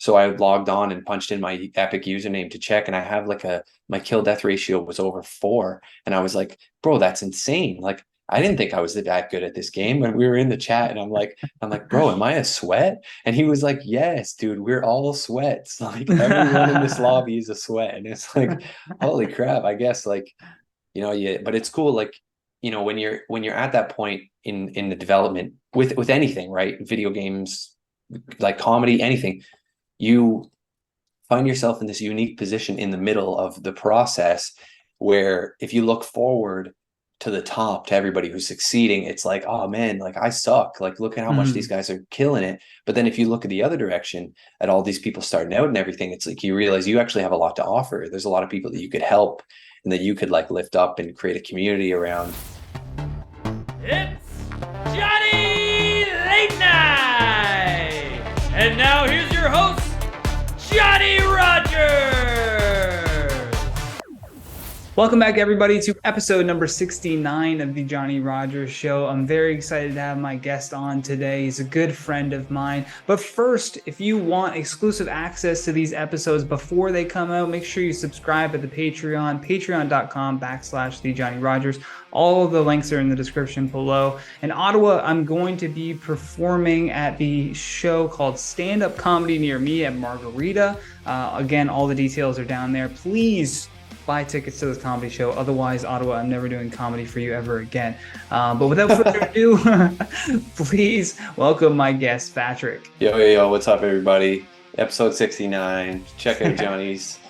So I logged on and punched in my Epic username to check, and I have like my kill death ratio was over 4. And I was like, bro, that's insane. Like, I didn't think I was that good at this game. And we were in the chat, and I'm like, bro, am I a sweat? And he was like, yes, dude, we're all sweats. Like, everyone in this lobby is a sweat. And it's like, holy crap, I guess, like, yeah, but it's cool. Like, when you're at that point in the development with anything, right? Video games, like comedy, anything, you find yourself in this unique position in the middle of the process, where if you look forward to the top, to everybody who's succeeding, it's like, oh man, like I suck, like look at how much these guys are killing it. But then if you look at the other direction, at all these people starting out and everything, it's like you realize you actually have a lot to offer. There's a lot of people that you could help and that you could like lift up and create a community around. It's Johnny Late Night! And now here's your host, Johnny Rogers! Welcome back, everybody, to episode number 69 of the Johnny Rogers Show. I'm very excited to have my guest on today. He's a good friend of mine. But first, if you want exclusive access to these episodes before they come out, make sure you subscribe at the Patreon, patreon.com/the Johnny Rogers. All of the links are in the description below. In Ottawa, I'm going to be performing at the show called Stand Up Comedy Near Me at Margarita. Again, all the details are down there. Please buy tickets to this comedy show. Otherwise, Ottawa, I'm never doing comedy for you ever again. But without further ado, please welcome my guest, Phatriik. Yo, what's up, everybody? Episode 69. Check out Johnny's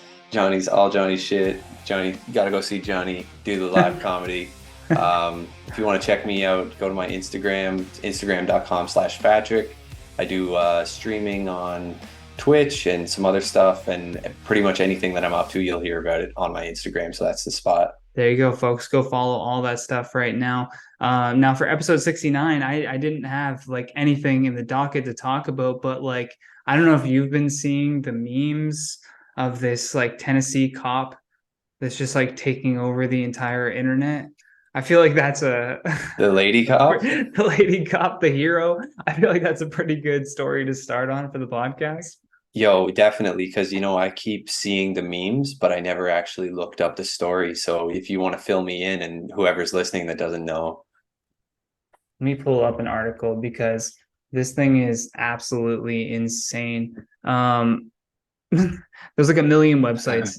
all Johnny's shit. Johnny, you gotta go see Johnny do the live comedy. If you want to check me out, go to my Instagram, instagram.com/Phatriik. I do streaming on Twitch and some other stuff, and pretty much anything that I'm up to, you'll hear about it on my Instagram. So that's the spot. There you go, folks. Go follow all that stuff right now. Now for episode 69, I didn't have like anything in the docket to talk about, but like, I don't know if you've been seeing the memes of this like Tennessee cop that's just like taking over the entire internet. I feel like that's the lady cop, the lady cop, the hero. I feel like that's a pretty good story to start on for the podcast. Yo, definitely, because I keep seeing the memes, but I never actually looked up the story. So if you want to fill me in, and whoever's listening that doesn't know. Let me pull up an article because this thing is absolutely insane. There's like a million websites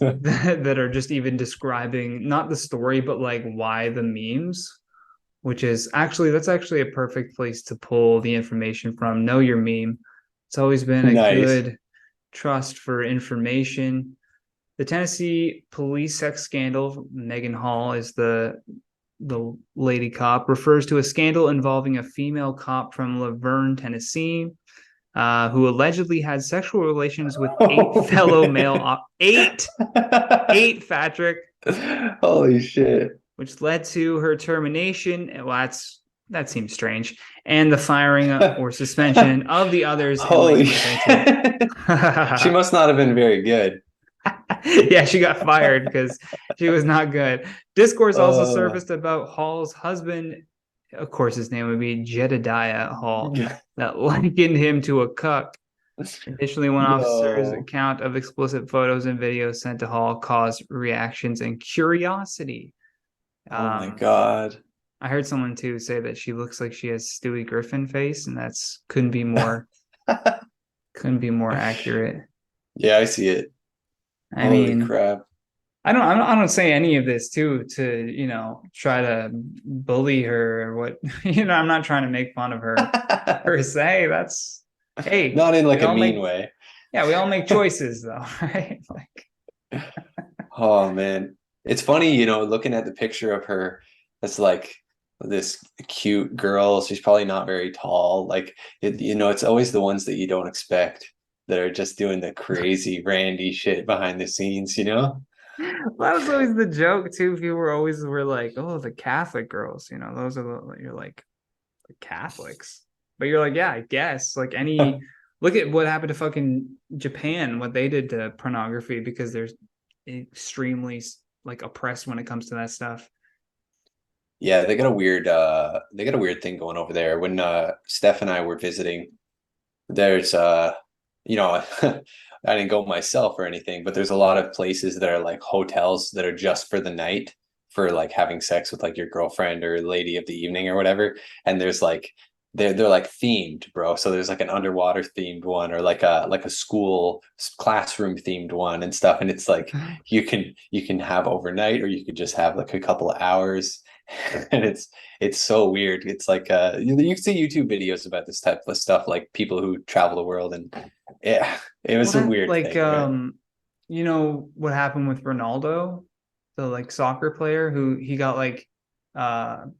that are just even describing not the story, but like why the memes, which is that's actually a perfect place to pull the information from. Know your meme. It's always been a good trust for information. The Tennessee police sex scandal, Megan Hall is the lady cop, refers to a scandal involving a female cop from Laverne, Tennessee, who allegedly had sexual relations with 8 fellow male eight Phatriik. Holy shit. Which led to her termination. Well, that seems strange. And the firing or suspension of the others. Holy shit. She must not have been very good. Yeah, she got fired because she was not good. Discourse also surfaced about Hall's husband. Of course, his name would be Jedediah Hall, that likened him to a cuck. Additionally, one officer's account of explicit photos and videos sent to Hall caused reactions and curiosity. Oh my God. I heard someone too say that she looks like she has Stewie Griffin face, and couldn't be more accurate. Yeah, I see it. Holy crap. I don't say any of this to try to bully her or what. I'm not trying to make fun of her per se. That's not in like a mean way. Yeah, we all make choices though, right? Like, oh man, it's funny, looking at the picture of her. That's like this cute girl. She's probably not very tall. Like it's always the ones that you don't expect that are just doing the crazy randy shit behind the scenes. Well, that was always the joke too. People were like, "Oh, the Catholic girls." Those are you're like the Catholics, but you're like, yeah, I guess. Like look at what happened to fucking Japan, what they did to pornography, because they're extremely like oppressed when it comes to that stuff. Yeah, they got a weird thing going over there. When Steph and I were visiting, there's you know, I didn't go myself or anything, but there's a lot of places that are like hotels that are just for the night for like having sex with like your girlfriend or lady of the evening or whatever. And there's like they're like themed, bro. So there's like an underwater themed one or like a school classroom themed one and stuff. And it's like you can have overnight or you could just have like a couple of hours. And it's so weird. It's like you see YouTube videos about this type of stuff, like people who travel the world, and yeah, it was a What weird like thing, right? you know what happened with Ronaldo, the like soccer player who he got like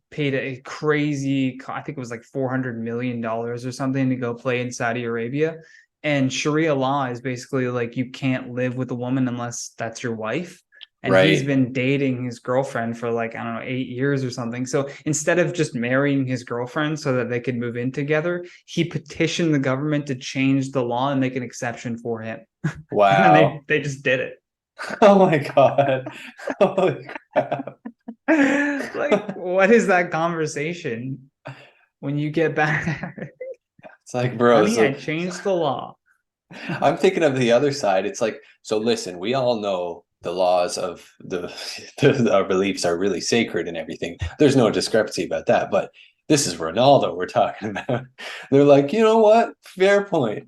paid a crazy, I think it was like $400 million or something to go play in Saudi Arabia. And Sharia law is basically like you can't live with a woman unless that's your wife. And he's Right. been dating his girlfriend for like, I don't know, 8 years or something. So instead of just marrying his girlfriend so that they could move in together, he petitioned the government to change the law and make an exception for him. And then they Wow. they just did it. Oh my God. Holy crap. Like, what is that conversation when you get back? It's like, bro, Honey, I so changed the law. I'm thinking of the other side. It's like, so listen, we all know the laws of our beliefs are really sacred and everything. There's no discrepancy about that. But this is Ronaldo we're talking about. They're like, you know what? Fair point.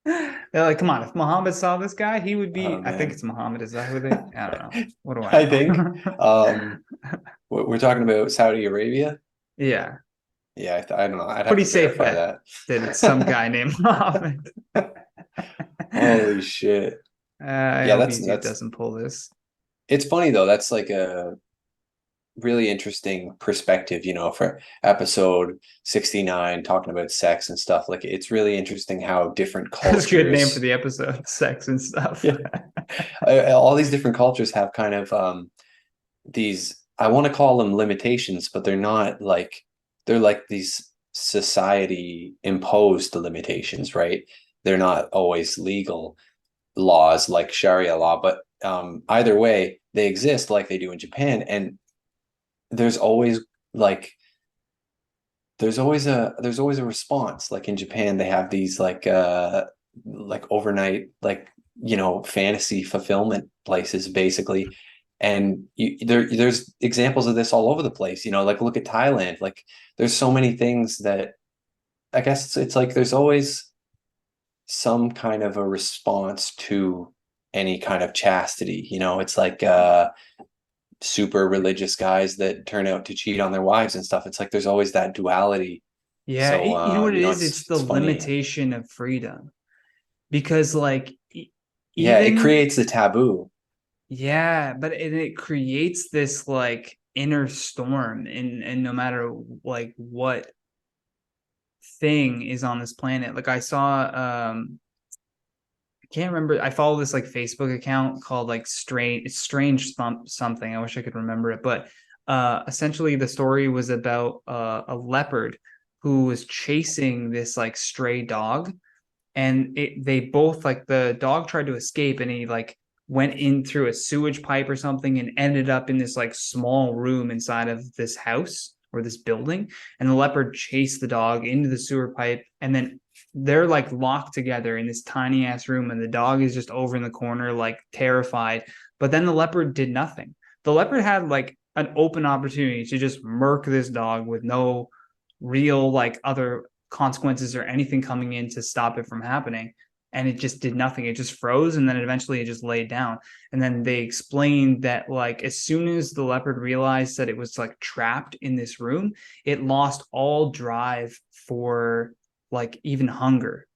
They're like, come on, if Muhammad saw this guy, he would Oh be. I think man. it's Muhammad. Is that who they? I don't know. What do I I think know? um we're talking about Saudi Arabia. Yeah, Yeah, I don't know. I'd have pretty to safe verify bet that it's some that. guy named Muhammad. Holy shit. I Yeah, hope that's YouTube that's doesn't pull this. it's funny though. That's like a really interesting perspective, for episode 69 talking about sex and stuff. Like it's really interesting how different That's a good name for cultures, the episode, sex and stuff. yeah, all these different cultures have kind of these, I want to call them limitations, but they're like these society imposed limitations, right? They're not always legal laws like Sharia law, but either way, they exist like they do in Japan. And there's always like there's always a response. Like in Japan, they have these like overnight fantasy fulfillment places basically. And there's examples of this all over the place. Like look at Thailand. Like there's so many things that I guess it's like there's always some kind of a response to any kind of chastity. It's like super religious guys that turn out to cheat on their wives and stuff. It's like there's always that duality. Yeah, So you know what it is? It's it's the it's funny. limitation of freedom. Because like Yeah, it even creates the taboo. yeah, but it creates this like inner storm and no matter like what thing is on this planet. Like I saw I can't remember. I follow this like Facebook account called like strange something. I wish I could remember it, but essentially the story was about a leopard who was chasing this like stray dog, and they both like the dog tried to escape and he like went in through a sewage pipe or something and ended up in this like small room inside of this house or this building, and the leopard chased the dog into the sewer pipe, and then they're like locked together in this tiny ass room and the dog is just over in the corner like terrified. But then the leopard did nothing. The leopard had like an open opportunity to just murk this dog with no real like other consequences or anything coming in to stop it from happening, and it just did nothing. It just froze, and then eventually it just laid down. And then they explained that like as soon as the leopard realized that it was like trapped in this room, it lost all drive for like even hunger.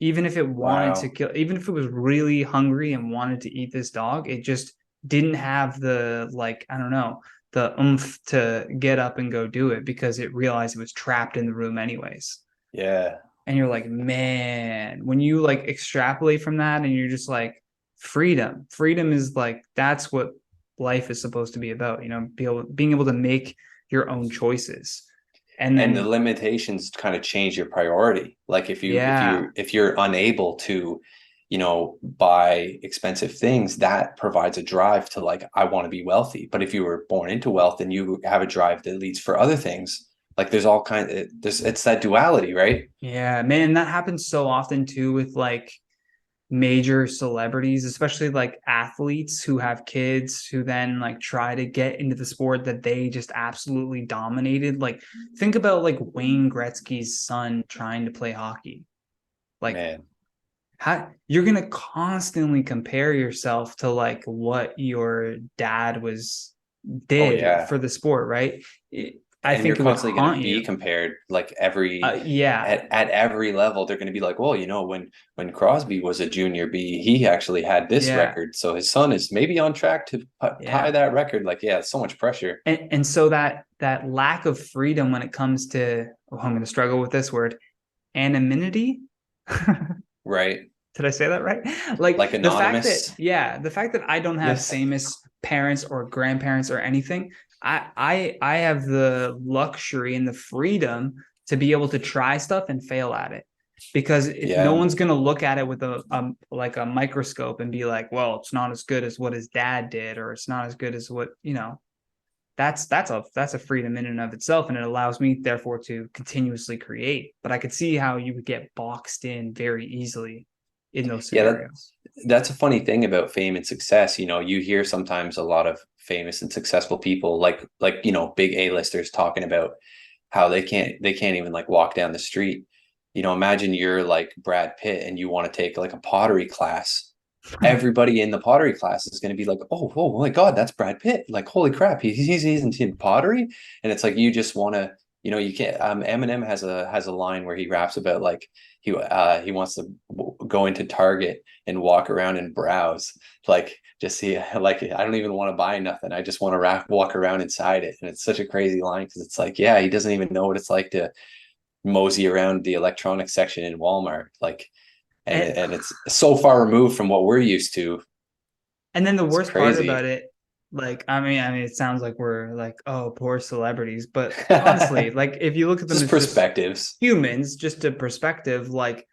Even if it wanted to Wow. kill, even if it was really hungry and wanted to eat this dog, it just didn't have the like, I don't know, the oomph to get up and go do it because it realized it was trapped in the room anyways. Yeah. And you're like, man, when you like extrapolate from that and you're just like, freedom is like, that's what life is supposed to be about, being able to make your own choices. And And the then, limitations kind of change your priority. Like if you if yeah, you if you're unable to, buy expensive things, that provides a drive to like, I want to be wealthy. But if you were born into wealth and you have a drive that leads for other things, Like there's all kind of, there's, it's that duality, right? Yeah, man, that happens so often too with like major celebrities, especially like athletes who have kids who then like try to get into the sport that they just absolutely dominated. Like think about like Wayne Gretzky's son trying to play hockey. Like Man. how you're gonna constantly compare yourself to like what your dad was Oh did yeah. for the sport, right? I And you're think it would constantly going to haunt be you. compared like every Yeah, at every level. They're going to be like, well, when Crosby was a junior B, he actually had this yeah, record, so his son is maybe on track to tie yeah. that record. Like, yeah, so much pressure. And so that lack of freedom when it comes to, oh, I'm going to struggle with this word, anonymity. Right. Did I say that right? Like Like the fact that, anonymous. yeah, the fact that I don't have Yes. famous parents or grandparents or anything, I have the luxury and the freedom to be able to try stuff and fail at it. Because no Yeah. one's gonna look at it with a like a microscope and be like, well, it's not as good as what his dad did, or it's not as good as what, that's a freedom in and of itself, and it allows me therefore to continuously create. But I could see how you would get boxed in very easily in those Yeah, scenarios. that's a funny thing about fame and success. You hear sometimes a lot of famous and successful people like, big A-listers talking about how they can't even like walk down the street. Imagine you're like Brad Pitt and you want to take like a pottery class. Everybody in the pottery class is going to be like, oh my God, that's Brad Pitt. Like, holy crap, he's into pottery. And it's like you just want to, you can't. Eminem has a line where he raps about like he wants to go into Target and walk around and browse, like just see, like I don't even want to buy nothing. I just want to walk around inside it. And it's such a crazy line because it's like, yeah, he doesn't even know what it's like to mosey around the electronics section in Walmart. Like, and and and it's so far removed from what we're used to. and then the It's worst part crazy. about it, like I mean it sounds like we're like, oh, poor celebrities, but honestly, like if you look at them Just as just perspectives. humans, just a perspective, like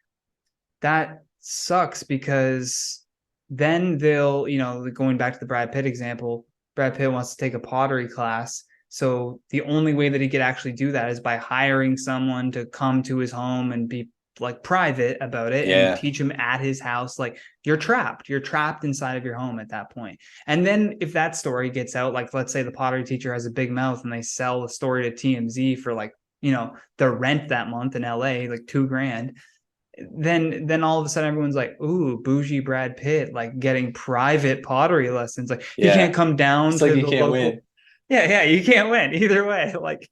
that sucks because then they'll, going back to the Brad Pitt example, Brad Pitt wants to take a pottery class. So the only way that he could actually do that is by hiring someone to come to his home and be like private about it and Yeah. teach him at his house. Like you're trapped inside of your home at that point. And then if that story gets out, like let's say the pottery teacher has a big mouth and they sell the story to TMZ for like, the rent that month in LA, like 2 grand, then all of a sudden everyone's like, ooh, bougie Brad Pitt, like getting private pottery lessons. Like he can't Yeah. come down It's like to you the can't local. win. Yeah, you can't win either way. Like,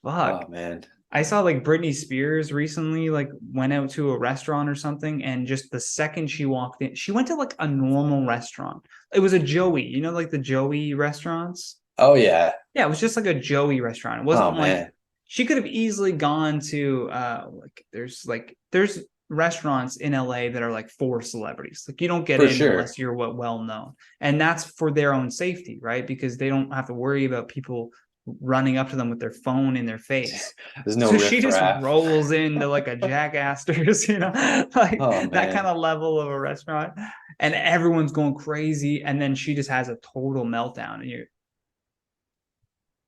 fuck. Oh man. I saw like Britney Spears recently, like went out to a restaurant or something, and just the second she walked in, she went to like a normal restaurant. It was a Joey, like the Joey restaurants. Oh yeah. Yeah, it was just like a Joey restaurant. It Oh wasn't like man. she could have easily gone to there's restaurants in LA that are like for celebrities. Like you don't get For in sure. unless you're well known. And that's for their own safety, right? Because they don't have to worry about people running up to them with their phone in their face. There's no So she riff just raff. rolls into like a Jack Astor's, like Oh that kind man. of level of a restaurant. And everyone's going crazy. And then she just has a total meltdown. And you're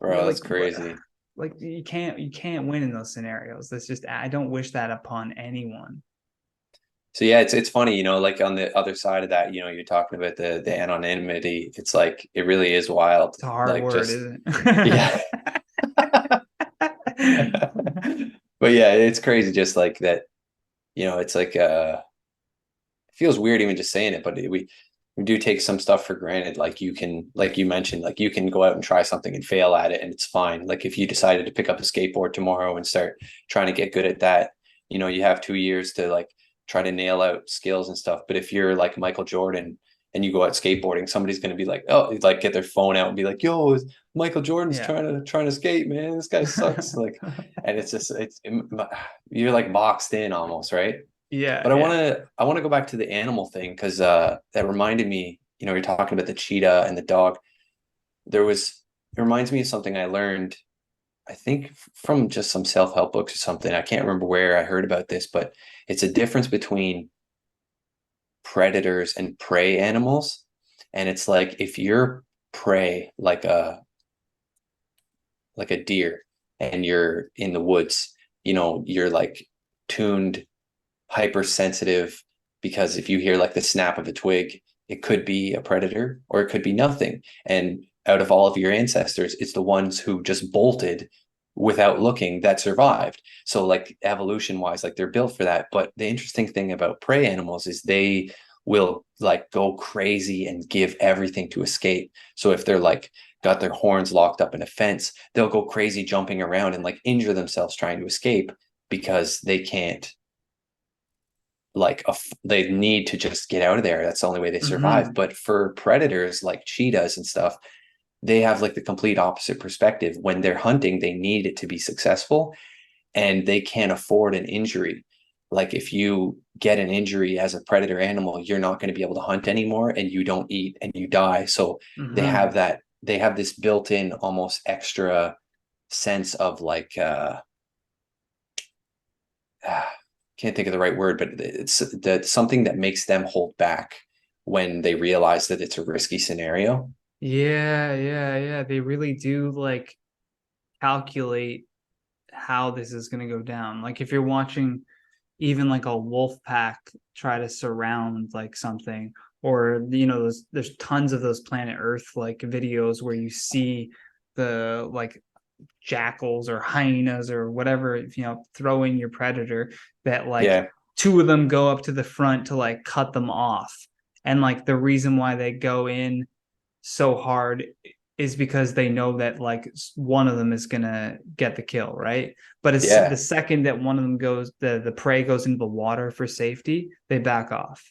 Bro, like, that's what? crazy. Like you can't win in those scenarios. That's just, I don't wish that upon anyone. So yeah, it's funny, like on the other side of that, you're talking about the anonymity. It's like it really is wild. It's a hard Like word, just isn't yeah. But yeah, it's crazy just like that, it's like it feels weird even just saying it, but we do take some stuff for granted. Like like you mentioned, like you can go out and try something and fail at it and it's fine. Like if you decided to pick up a skateboard tomorrow and start trying to get good at that, you have 2 years to like try to nail out skills and stuff. But if you're like Michael Jordan and you go out skateboarding, somebody's going to be like, oh, like get their phone out and be like, yo, Michael Jordan's Yeah. trying to skate, man. This guy sucks. Like, and it's just, you're like boxed in almost, right? Yeah, But I want yeah. to I want to go back to the animal thing because that reminded me, you're talking about the cheetah and the dog. It reminds me of something I learned, I think from just some self-help books or something. I can't remember where I heard about this, but it's a difference between predators and prey animals. And it's like if you're prey like a deer, and you're in the woods, you're like tuned, hypersensitive, because if you hear like the snap of a twig, it could be a predator or it could be nothing. And out of all of your ancestors, it's the ones who just bolted without looking that survived. So like evolution wise, like they're built for that. But the interesting thing about prey animals is they will like go crazy and give everything to escape. So if they're like got their horns locked up in a fence, they'll go crazy jumping around and like injure themselves trying to escape because they can't, like they need to just get out of there. That's the only way they survive. Mm-hmm. But for predators like cheetahs and stuff, they have like the complete opposite perspective. When they're hunting, they need it to be successful, and they can't afford an injury. Like if you get an injury as a predator animal, you're not going to be able to hunt anymore, and you don't eat and you die. So Mm-hmm. they have this built-in almost extra sense of like can't think of the right word, but it's that something that makes them hold back when they realize that it's a risky scenario. Yeah, yeah, yeah. They really do like calculate how this is going to go down. Like if you're watching even like a wolf pack try to surround like something, or there's tons of those Planet Earth like videos where you see the like jackals or hyenas or whatever, throwing your predator, that like Yeah, two of them go up to the front to like cut them off. And like the reason why they go in so hard is because they know that like one of them is gonna get the kill, right? But it's the yeah, second that one of them goes, the prey goes into the water for safety, they back off.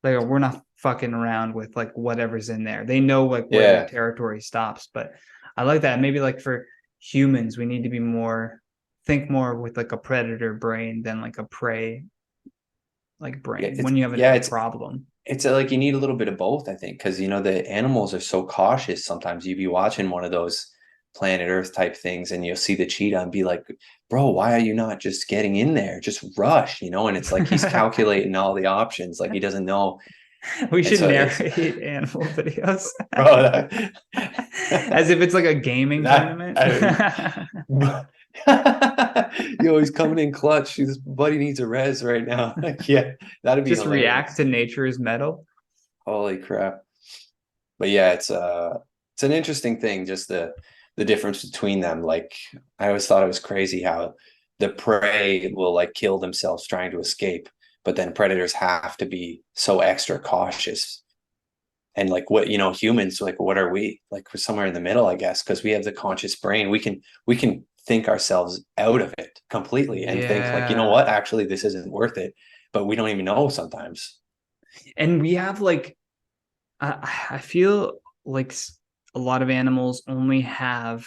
Like we're not fucking around with like whatever's in there. They know like where their yeah. territory stops. But I like that. Maybe like for humans, we need to be more, think more with like a predator brain than like a prey like Yeah, brain it's when you have yeah, a it's problem. it's like you need a little bit of both, I think, because the animals are so cautious. Sometimes you'd be watching one of those Planet Earth type things, and you'll see the cheetah and be like, "Bro, why are you not just getting in there? Just rush," And it's like he's calculating all the options, like he doesn't know. We And should so it's, narrate animal videos bro, as if it's like a gaming that tournament. I, he's coming in clutch. His buddy needs a res right now. Like, yeah, that'd be Just react hilarious. to nature's metal. Holy crap. But yeah, it's an interesting thing, just the difference between them. Like I always thought it was crazy how the prey will like kill themselves trying to escape, but then predators have to be so extra cautious. And like what, humans, like what are we? Like we're somewhere in the middle, I guess, because we have the conscious brain. We can think ourselves out of it completely and think like, you know Yeah. what, actually this isn't worth it. But we don't even know sometimes. And we have like, I feel like a lot of animals only have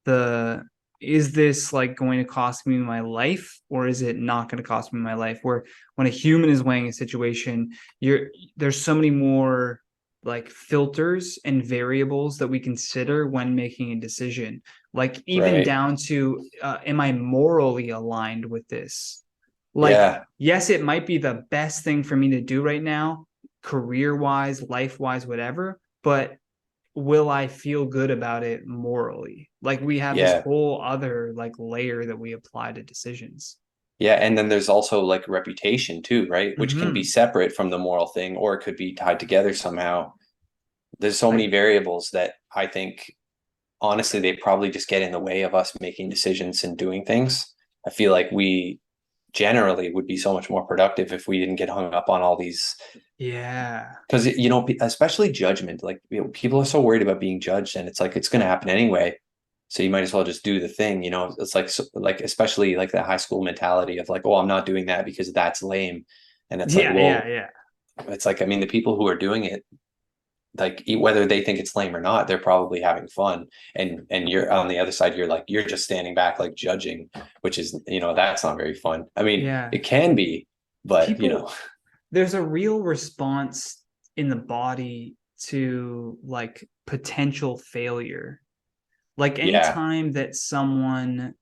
the, is this like going to cost me my life or is it not going to cost me my life? Where when a human is weighing a situation, there's so many more like filters and variables that we consider when making a decision, like even Right. down to am I morally aligned with this? Like Yeah. yes, it might be the best thing for me to do right now, career wise, life wise, whatever, but will I feel good about it morally? Like we have this Yeah. whole other like layer that we apply to decisions. Yeah, and then there's also like reputation too, right? Which can be Mm-hmm. separate from the moral thing, or it could be tied together somehow. There's so many Like, variables that I think honestly they probably just get in the way of us making decisions and doing things. I feel like we generally would be so much more productive if we didn't get hung up on all these, yeah. because especially judgment. Like people are so worried about being judged, and it's like it's going to happen anyway. So you might as well just do the thing. It's like like especially like that high school mentality of like, oh, I'm not doing that because that's lame, and it's like, Yeah, yeah, well, yeah. it's like I mean, the people who are doing it, like whether they think it's lame or not, they're probably having fun, and you're on the other side. You're like you're just standing back like judging, which is that's not very fun. I mean, Yeah. it can be, but People, there's a real response in the body to like potential failure. Like yeah, anytime that someone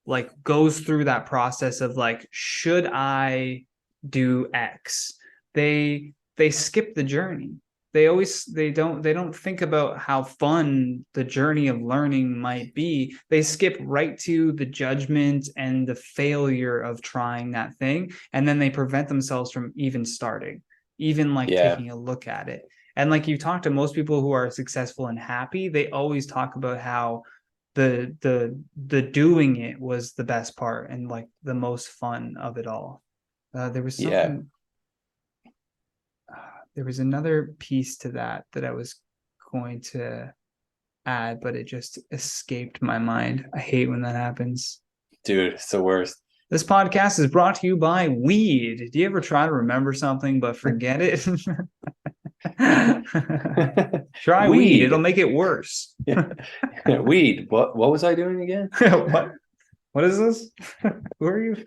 like goes through that process of like, should I do X? They skip the journey. they don't think about how fun the journey of learning might be. They skip right to the judgment and the failure of trying that thing, and then they prevent themselves from even starting, even like Yeah. taking a look at it. And like you talk to most people who are successful and happy, they always talk about how the doing it was the best part and like the most fun of it all. There was Yeah. something, there was another piece to that I was going to add, but it just escaped my mind. I hate when that happens. Dude, it's the worst. This podcast is brought to you by weed. Do you ever try to remember something but forget it? Try weed. It'll Weed. make it worse. Weed. What was I doing again? What? What is this? Who are you?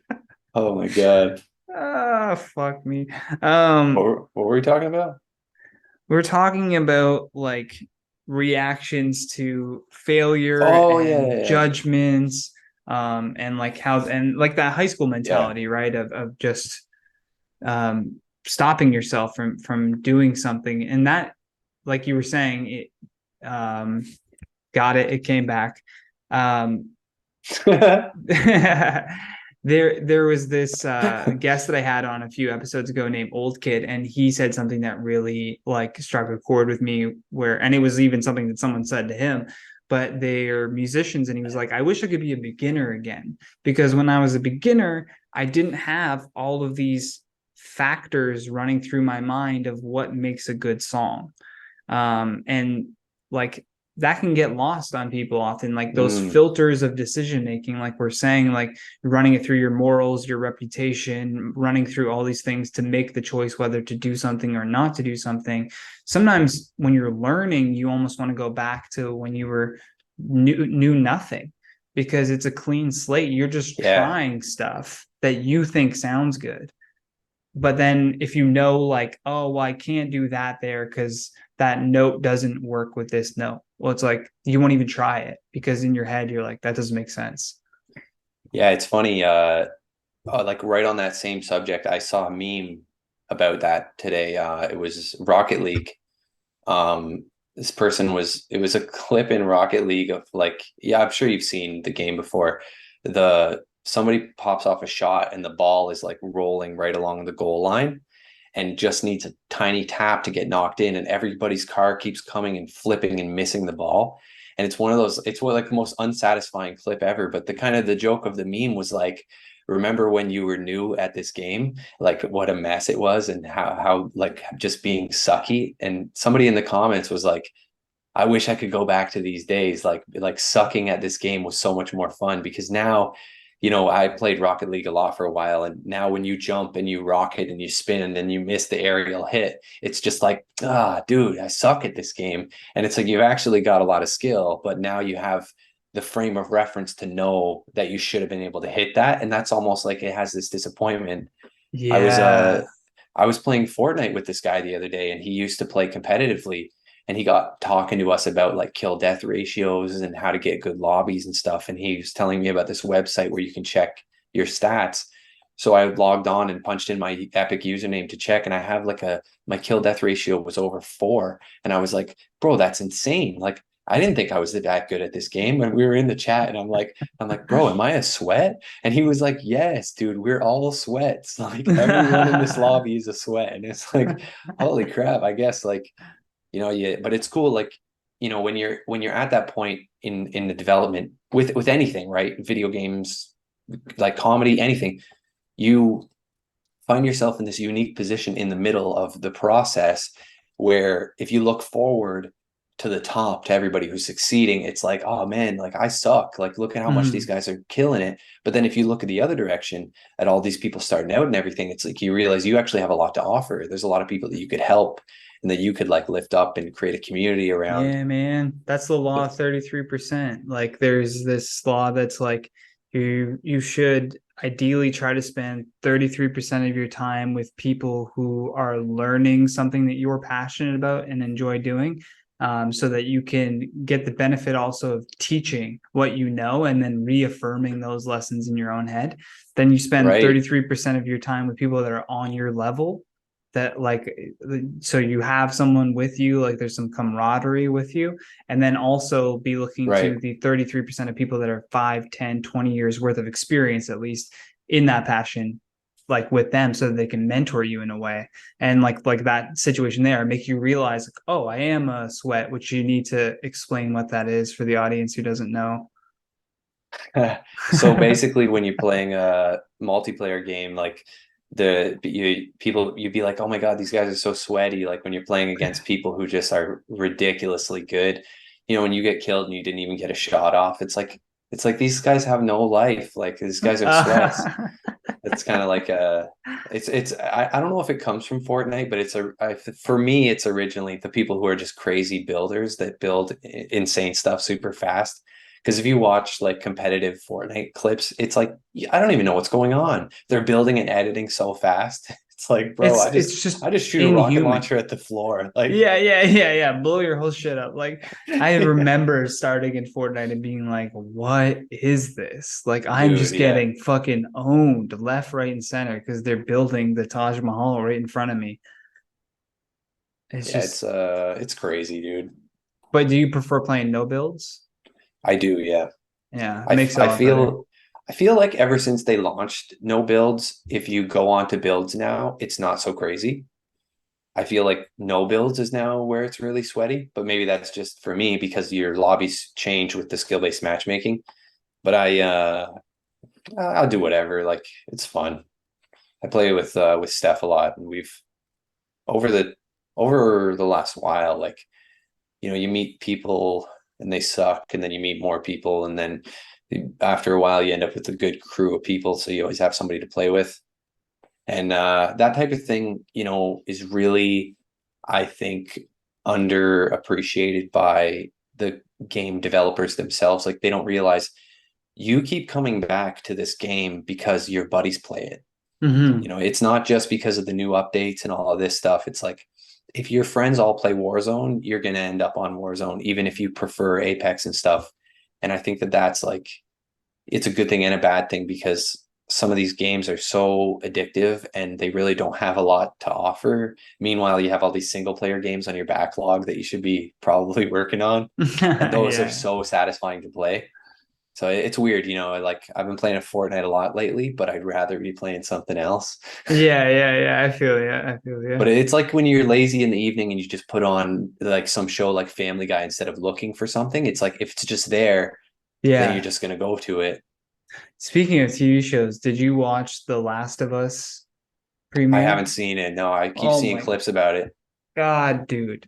Oh my God. Ah, fuck me. What were we talking about? We're talking about like reactions to failure Oh yeah, and yeah, judgments, and like how and like that high school yeah. mentality, right? Of just stopping yourself from doing something, and that, like you were saying, it got it. It came back. There was this guest that I had on a few episodes ago named Old Kid, and he said something that really like struck a chord with me, where, and it was even something that someone said to him, but they're musicians, and he was like, I wish I could be a beginner again, because when I was a beginner, I didn't have all of these factors running through my mind of what makes a good song. And like that can get lost on people often, like those Mm, filters of decision making, like we're saying, like running it through your morals, your reputation, running through all these things to make the choice whether to do something or not to do something. Sometimes when you're learning, you almost want to go back to when you were knew nothing, because it's a clean slate. You're just yeah. trying stuff that you think sounds good, but then if you know, like, oh well, I can't do that there because that note doesn't work with this note, well, it's like you won't even try it, because in your head you're like, that doesn't make sense. Yeah, it's funny. Like right on that same subject, I saw a meme about that today. It was Rocket League. This person was, it was a clip in Rocket League of like, yeah, I'm sure you've seen the game before. The somebody pops off a shot and the ball is like rolling right along the goal line and just needs a tiny tap to get knocked in, and everybody's car keeps coming and flipping and missing the ball. And it's one of those, it's what like the most unsatisfying clip ever. But the kind of the joke of the meme was like, remember when you were new at this game, like what a mess it was, and how like just being sucky. And somebody in the comments was like, I wish I could go back to these days. Like sucking at this game was so much more fun, because now, I played Rocket League a lot for a while, and now when you jump and you rocket and you spin and then you miss the aerial hit, it's just like, dude, I suck at this game. And it's like you've actually got a lot of skill, but now you have the frame of reference to know that you should have been able to hit that. And that's almost like it has this disappointment. I was Yeah. I was playing Fortnite with this guy the other day, and he used to play competitively, and he got talking to us about like kill death ratios and how to get good lobbies and stuff. And he was telling me about this website where you can check your stats. So I logged on and punched in my Epic username to check, and I have like my kill death ratio was over 4, and I was like, bro, that's insane. Like I didn't think I was that good at this game. And we were in the chat, and I'm like, bro, am I a sweat? And he was like, yes, dude, we're all sweats. Like everyone in this lobby is a sweat. And it's like, holy crap, I guess like, yeah, but it's cool. Like, when you're at that point in the development with anything, right? Video games, like comedy, anything, you find yourself in this unique position in the middle of the process, where if you look forward to the top, to everybody who's succeeding, it's like, oh man, like I suck, like look at how much these Mm. guys are killing it. But then if you look at the other direction, at all these people starting out and everything, it's like you realize you actually have a lot to offer. There's a lot of people that you could help and that you could like lift up and create a community around. Yeah, man. That's the law of 33%. Like there's this law that's like you should ideally try to spend 33% of your time with people who are learning something that you're passionate about and enjoy doing. So that you can get the benefit also of teaching what you know and then reaffirming those lessons in your own head. Then you spend Right. 33% of your time with people that are on your level, that like so you have someone with you, like there's some camaraderie with you, and then also be looking Right. to the 33% of people that are 5, 10, 20 years worth of experience at least in that passion, like with them, so that they can mentor you in a way. And like that situation there make you realize like, oh, I am a sweat, which you need to explain what that is for the audience who doesn't know. So basically, when you're playing a multiplayer game, like you'd be like, oh my God, these guys are so sweaty. Like when you're playing against people who just are ridiculously good, when you get killed and you didn't even get a shot off, it's like these guys have no life. Like these guys are sweats. It's kind of like I don't know if it comes from Fortnite, but for me, it's originally the people who are just crazy builders that build insane stuff super fast. Because if you watch like competitive Fortnite clips, it's like I don't even know what's going on. They're building and editing so fast. It's like, bro, I just It's just I just shoot a rocket inhuman. launcher at the floor. Like, Yeah. Blow your whole shit up. Like I remember starting in Fortnite and being like, what is this? Like I'm dude, just yeah, getting fucking owned left, right, and center because they're building the Taj Mahal right in front of me. It's yeah, just, it's crazy, dude. but do you prefer playing no builds? I do, yeah. Yeah, it I, makes f- it a I lot better. feel I feel like ever since they launched no builds, if you go on to builds now, it's not so crazy. I feel like no builds is now where it's really sweaty, but maybe that's just for me because your lobbies change with the skill-based matchmaking. But I'll do whatever. Like it's fun. I play with Steph a lot, and we've over the over the last while, like you meet people and they suck, and then you meet more people, and then after a while you end up with a good crew of people, so you always have somebody to play with. And that type of thing, is really, I think, underappreciated by the game developers themselves. Like they don't realize you keep coming back to this game because your buddies play it. Hmm. It's not just because of the new updates and all of this stuff. It's like if your friends all play Warzone, you're going to end up on Warzone, even if you prefer Apex and stuff. And I think that that's like, it's a good thing and a bad thing because some of these games are so addictive and they really don't have a lot to offer. Meanwhile, you have all these single player games on your backlog that you should be probably working on. And those are Yeah. so satisfying to play. So it's weird, like I've been playing a Fortnite a lot lately, but I'd rather be playing something else. Yeah. I feel you. I feel But you. it's like when you're lazy in the evening and you just put on like some show like Family Guy instead of looking for something. It's like if it's just there, then you're Yeah. just gonna go to it. Speaking of TV shows, did you watch The Last of Us I premiere? haven't seen it. No, I keep Oh seeing my clips about it. God, dude.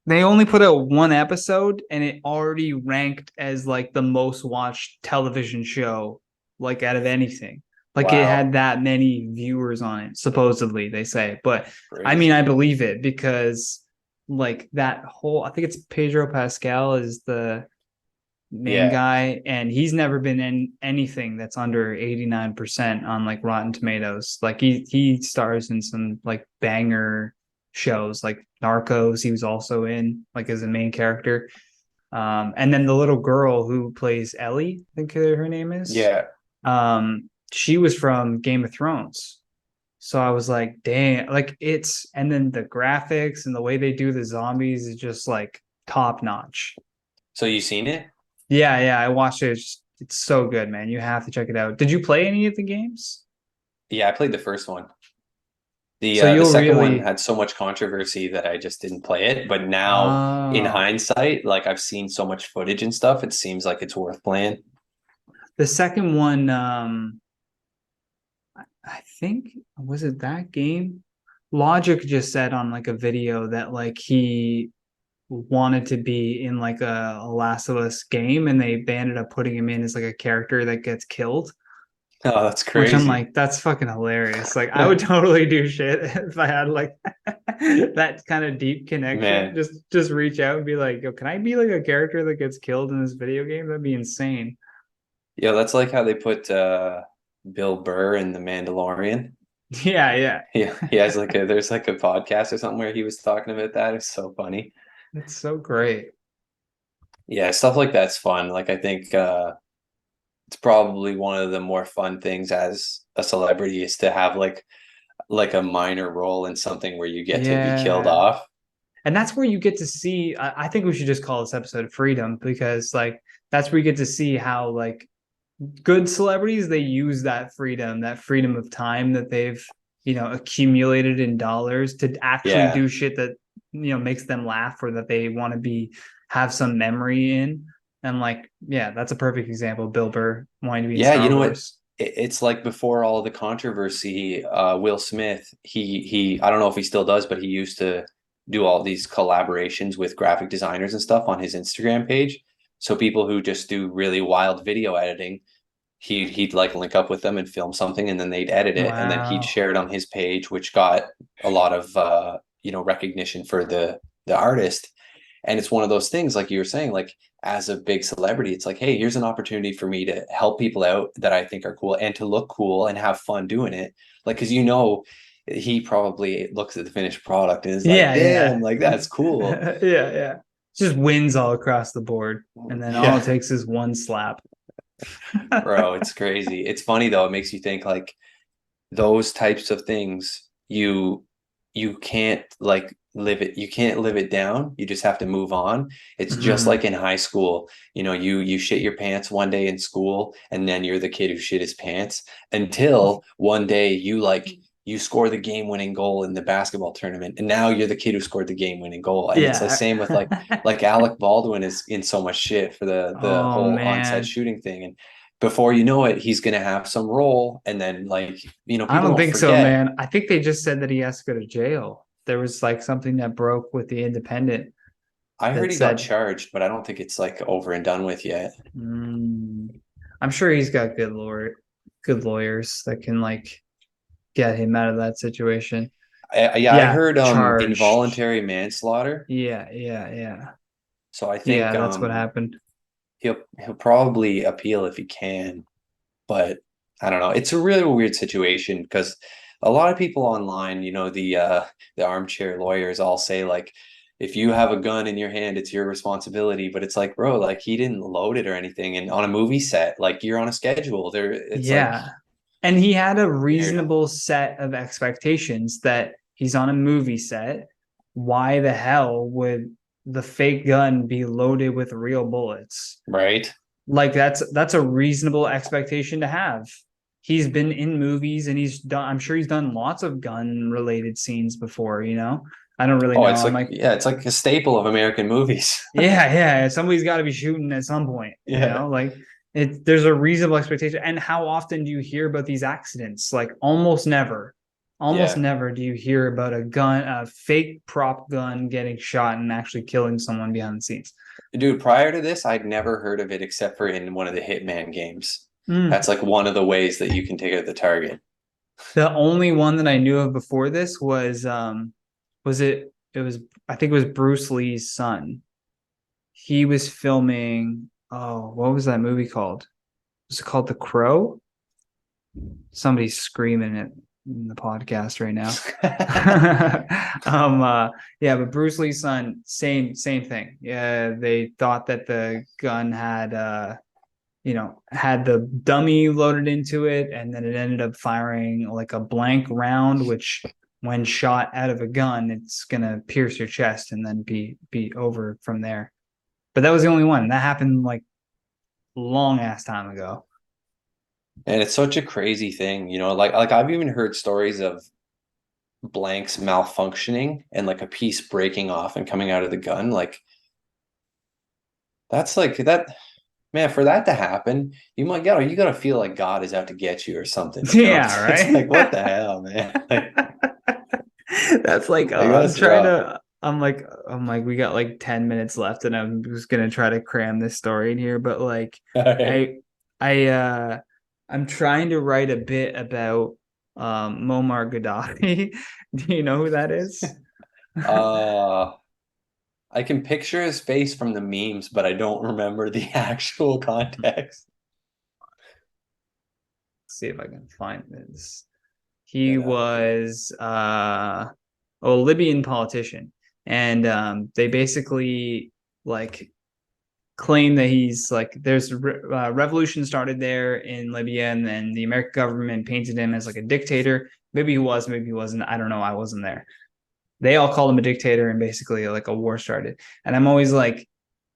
They only put out one episode and it already ranked as like the most watched television show like out of anything. Like it had Wow, that many viewers on it, supposedly they say. But I mean, I crazy. believe it because like that whole I think it's Pedro Pascal is the main Yeah. guy, and he's never been in anything that's under 89% on like Rotten Tomatoes. Like he stars in some like banger shows like Narcos, he was also in like as a main character. And then the little girl who plays Ellie, I think her name is, Yeah. she was from Game of Thrones. So I was like, damn, like it's, and then the graphics and the way they do the zombies is just like top notch. So you seen it? Yeah, I watched it. It's so good, man. You have to check it out. Did you play any of the games? Yeah, I played the first one. The So uh the you'll second one really had so much controversy that I just didn't play it. But now in oh hindsight, like I've seen so much footage and stuff, it seems like it's worth playing. the second one, I think was it that game? Logic just said on like a video that like he wanted to be in like a Last of Us game and they ended up putting him in as like a character that gets killed. Oh, that's Which I'm crazy. like, that's fucking hilarious. Like, I would totally do shit if I had like that kind of deep connection. Man, Just reach out and be like, yo, can I be like a character that gets killed in this video game? That'd be insane. yeah, that's like how they put Bill Burr in The Mandalorian. Yeah. Yeah, he has like there's like a podcast or something where he was talking about that. It's so funny. It's so great. Yeah, stuff like that's fun. Like I think it's probably one of the more fun things as a celebrity is to have like like a minor role in something where you get to be killed Yeah. off. And that's where you get to see, I think we should just call this episode Freedom, because like that's where you get to see how like good celebrities, they use that freedom of time that they've, accumulated in dollars to actually Yeah. do shit that, makes them laugh, or that they want to have some memory in. And like, yeah, that's a perfect example. Bill Burr wanting to be in Yeah, you Star know what? Wars. It's like before all the controversy, Will Smith, he I don't know if he still does, but he used to do all these collaborations with graphic designers and stuff on his Instagram page. So people who just do really wild video editing, he'd like link up with them and film something, and then they'd edit it, and then he'd Wow. share it on his page, which got a lot of recognition for the artist. And it's one of those things, like you were saying, like as a big celebrity, it's like, hey, here's an opportunity for me to help people out that I think are cool and to look cool and have fun doing it. Like, because he probably looks at the finished product and is like, Yeah, damn, yeah. like that's cool. Yeah, yeah. Just wins all across the board. And then all it Yeah, takes is one slap. bro, it's crazy. It's funny though. It makes you think like those types of things, you can't like you can't live it down. You just have to move on. It's just Mhm. like in high school, you shit your pants one day in school, and then you're the kid who shit his pants until one day you score the game-winning goal in the basketball tournament, and now you're the kid who scored the game-winning goal. And it's the Yeah. same with like Alec Baldwin is in so much shit for the Oh whole on-set man. shooting thing. And before you know it, he's gonna have some role, and then like I people don't don't think so, forget. man. I think they just said that he has to go to jail. There was like something that broke with the Independent I heard that he got said, charged, but I don't think it's like over and done with yet. mm, I'm sure he's got good lawyers that can like get him out of that situation. Yeah, I Yeah, heard charged. involuntary manslaughter. Yeah, yeah, yeah. So I Yeah, think that's what happened. he'll probably appeal if he can, but I don't know. It's a really weird situation because a lot of people online, the armchair lawyers all say like if you have a gun in your hand, it's your responsibility. But it's like, bro, like he didn't load it or anything. And on a movie set, like you're on a schedule. It's like Yeah. And he had a weird. reasonable set of expectations that he's on a movie set. Why the hell would the fake gun be loaded with real bullets? Right? Like that's a reasonable expectation to have. He's been in movies and I'm sure he's done lots of gun related scenes before, you know? I don't really Oh, know. it's I'm like, like, yeah, it's like a staple of American movies. yeah, yeah, somebody's got to be shooting at some point, Yeah. like there's a reasonable expectation. And how often do you hear about these accidents? Like almost Yeah. never do you hear about a fake prop gun getting shot and actually killing someone behind the scenes. Dude, prior to this, I'd never heard of it except for in one of the Hitman games. Mm. That's like one of the ways that you can take out the target. The only one that I knew of before this was it was I think it was Bruce Lee's son. He was filming, oh, what was that movie called? Was it called The Crow? Somebody's screaming it in the podcast right now. Yeah, but Bruce Lee's son, same thing. Yeah, they thought that the gun had the dummy loaded into it, and then it ended up firing like a blank round, which when shot out of a gun, it's gonna pierce your chest and then be over from there. But that was the only one. That happened like long ass time ago. And it's such a crazy thing, like I've even heard stories of blanks malfunctioning and like a piece breaking off and coming out of the gun. Like that's like that, man, for that to happen, you gotta feel like God is out to get you or something, Yeah, It's like what right. the hell, man? That's like Like that's rough. I'm like we got like 10 minutes left and I'm just gonna try to cram this story in here, but like All right. I I I'm trying to write a bit about Muammar Gaddafi. Do you know who that is? Uh I can picture his face from the memes, but I don't remember the actual context. See if I can find this. He Gaddafi. was a Libyan politician, and they basically like claim that he's like, there's revolution started there in Libya, and then the American government painted him as like a dictator. Maybe he was, maybe he wasn't. I don't know. I wasn't there. They all called him a dictator, and basically like a war started. And I'm always like,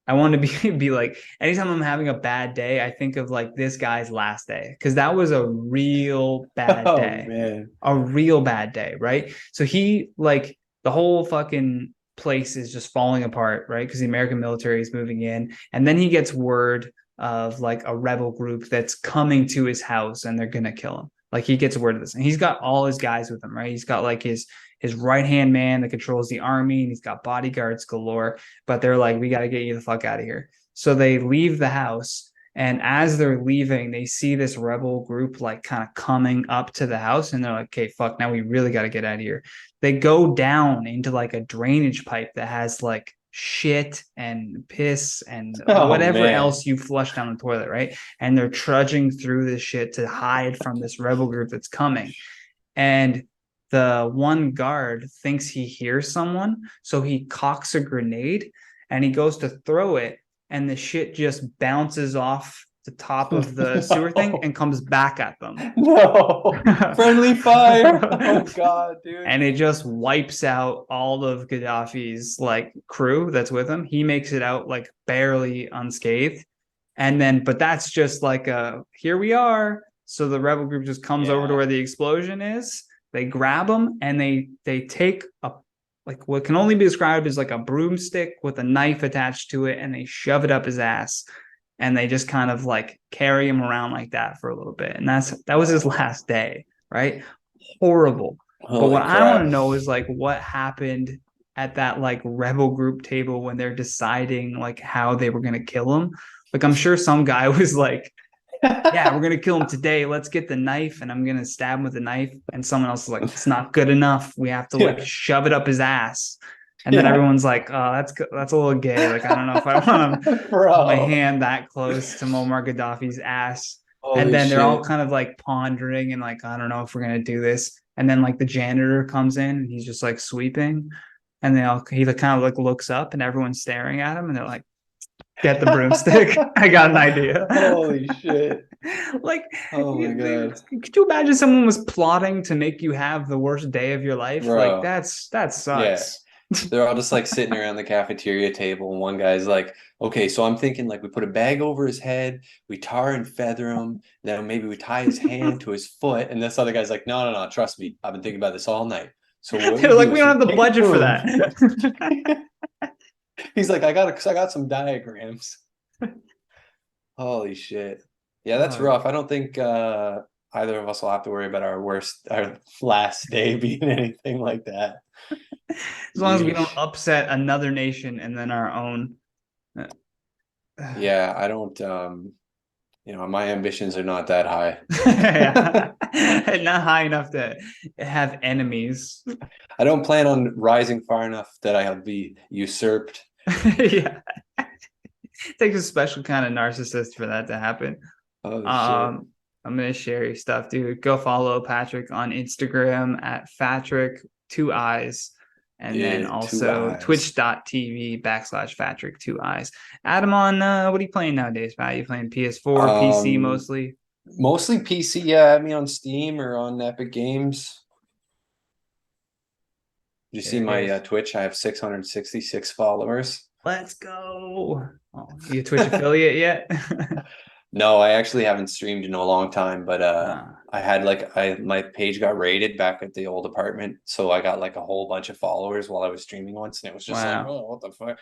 I want to be like, anytime I'm having a bad day, I think of like this guy's last day, because that was a real bad Oh day, man. a real bad day, right? So he like the whole fucking place is just falling apart, right? Because the American military is moving in, and then he gets word of like a rebel group that's coming to his house, and they're gonna kill him. Like he gets word of this, and he's got all his guys with him, right? He's got like his right hand man that controls the army, and he's got bodyguards galore. But they're like, we got to get you the fuck out of here. So they leave the house, and as they're leaving, they see this rebel group like kind of coming up to the house, and they're like, okay, fuck, now we really got to get out of here. They go down into like a drainage pipe that has like shit and piss and whatever else you flush down the toilet, right? And they're trudging through this shit to hide from this rebel group that's coming. And the one guard thinks he hears someone, so he cocks a grenade and he goes to throw it, and the shit just bounces off the top of the sewer thing and comes back at them. No. Friendly fire. Oh god, dude. And it just wipes out all of Gaddafi's like crew that's with him. He makes it out like barely unscathed. And then, but that's just like here we are. So the rebel group just comes over to where the explosion is. They grab him, and they take a like what can only be described as like a broomstick with a knife attached to it, and they shove it up his ass, and they just kind of like carry him around like that for a little bit. And that was his last day, right? Horrible. But what I want to know is like what happened at that like rebel group table when they're deciding like how they were going to kill him. Like I'm sure some guy was like, yeah, we're going to kill him today. Let's get the knife, and I'm going to stab him with a knife. And someone else is like, it's not good enough. We have to like shove it up his ass. And then everyone's like, oh, that's a little gay. Like, I don't know if I want to put my hand that close to Muammar Gaddafi's ass. Holy and then they're all kind of like pondering and like, I don't know if we're going to do this. And then like the janitor comes in, and he's just like sweeping. And he kind of like looks up, and everyone's staring at him, and they're like, get the broomstick. I got an idea. Holy shit. Like, oh my god. Could you imagine someone was plotting to make you have the worst day of your life? Bro. Like that sucks. Yeah. They're all just like sitting around the cafeteria table, and one guy's like, okay, so I'm thinking like we put a bag over his head, we tar and feather him, then maybe we tie his hand to his foot. And this other guy's like, no, trust me, I've been thinking about this all night. So they're like, we don't have the budget for that. He's like, I got some diagrams. Holy shit. Yeah, that's rough. I don't think either of us will have to worry about our last day being anything like that. As long as we don't upset another nation and then our own. Yeah, I don't my ambitions are not that high. Not high enough to have enemies. I don't plan on rising far enough that I'll be usurped. Yeah. It takes a special kind of narcissist for that to happen. Oh, shit. I'm gonna share your stuff, dude. Go follow Phatriik on Instagram at Phatriik 2 eyes. And then also twitch.tv/Phatriik 2 eyes. Adam, on what are you playing nowadays, Pat? Are you playing PS4, PC mostly? Mostly PC, yeah. Add me on Steam or on Epic Games. You see my Twitch? I have 666 followers. Let's go. Oh, you a Twitch affiliate yet? No, I actually haven't streamed in a long time, but I had my page got raided back at the old apartment, so I got like a whole bunch of followers while I was streaming once, and it was just like, oh, what the fuck.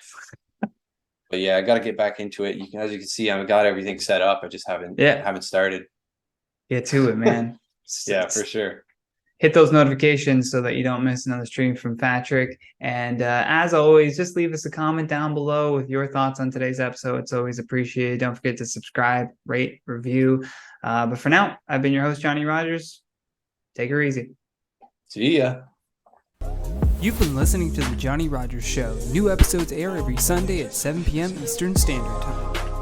But yeah, I got to get back into it. As you can see, I've got everything set up. I just haven't started. Get to it, man. Yeah, for sure. Hit those notifications so that you don't miss another stream from Phatriik. And as always, just leave us a comment down below with your thoughts on today's episode. It's always appreciated. Don't forget to subscribe, rate, review. But for now, I've been your host, Johnny Rogers. Take her easy. See ya. You've been listening to The Johnny Rogers Show. New episodes air every Sunday at 7 p.m. Eastern Standard Time.